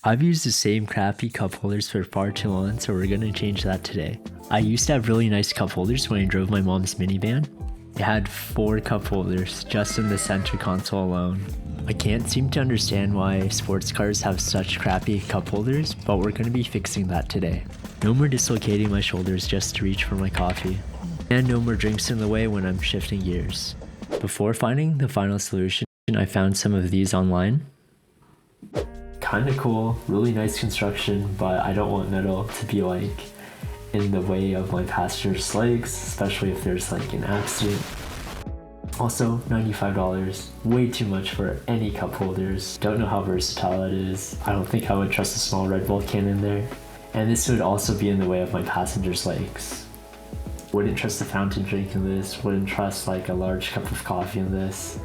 I've used the same crappy cup holders for far too long, so we're gonna change that today. I used to have really nice cup holders when I drove my mom's minivan. It had 4 cup holders just in the center console alone. I can't seem to understand why sports cars have such crappy cup holders, but we're gonna be fixing that today. No more dislocating my shoulders just to reach for my coffee. And no more drinks in the way when I'm shifting gears. Before finding the final solution, I found some of these online. Kinda cool, really nice construction, but I don't want metal to be like in the way of my passenger's legs, especially if there's like an accident. Also, $95, way too much for any cup holders. Don't know how versatile it is. I don't think I would trust a small Red Bull can in there. And this would also be in the way of my passenger's legs. Wouldn't trust a fountain drink in this, wouldn't trust like a large cup of coffee in this.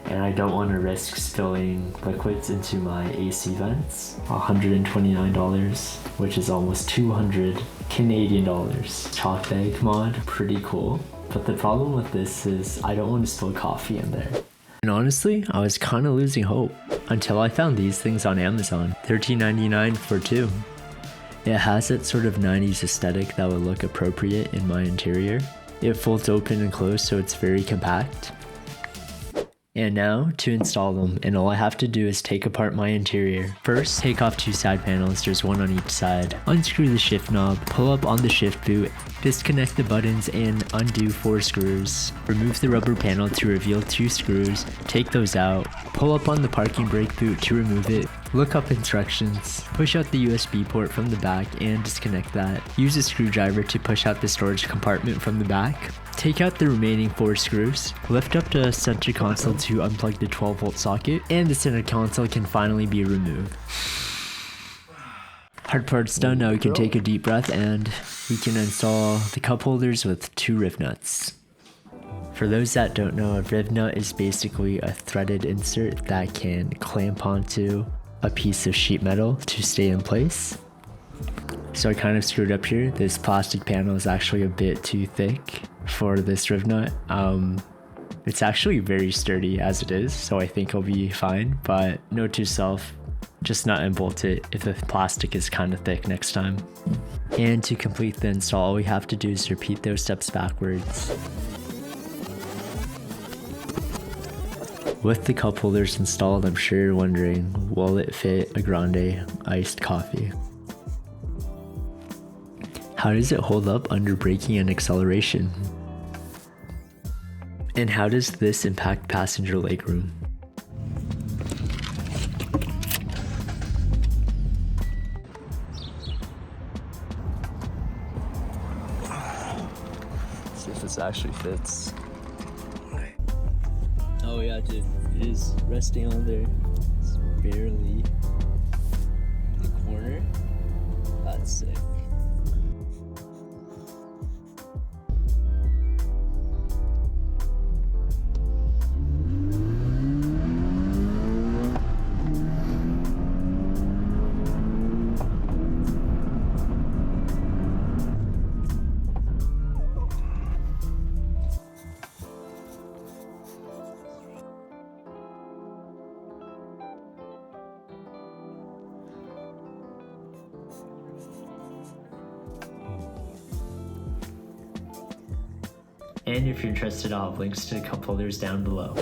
And I don't want to risk spilling liquids into my AC vents. $129, which is almost 200 Canadian dollars. Chalk bag mod, pretty cool. But the problem with this is I don't want to spill coffee in there. And honestly, I was kind of losing hope until I found these things on Amazon. $13.99 for 2. It has that sort of 90s aesthetic that would look appropriate in my interior. It folds open and closed, so it's very compact. And now to install them, and all I have to do is take apart my interior. First, take off 2 side panels, there's one on each side. Unscrew the shift knob, pull up on the shift boot, disconnect the buttons and undo 4 screws. Remove the rubber panel to reveal 2 screws, take those out, pull up on the parking brake boot to remove it, look up instructions, push out the USB port from the back and disconnect that. Use a screwdriver to push out the storage compartment from the back. Take out the remaining 4 screws, lift up the center console to unplug the 12-volt socket, and the center console can finally be removed. Hard part's done, now we can take a deep breath and we can install the cup holders with 2 riv nuts. For those that don't know, a riv nut is basically a threaded insert that can clamp onto a piece of sheet metal to stay in place. So I kind of screwed up here. This plastic panel is actually a bit too thick for this riv nut. It's actually very sturdy as it is, so I think it'll be fine, but note to self, just nut and bolt it if the plastic is kind of thick next time. And to complete the install, all we have to do is repeat those steps backwards. With the cup holders installed, I'm sure you're wondering, will it fit a grande iced coffee? How does it hold up under braking and acceleration? And how does this impact passenger legroom? Let's see if this actually fits. Oh yeah, dude, it is resting on there. It's barely the corner. That's sick. And if you're interested, I'll have links to the cup holders down below.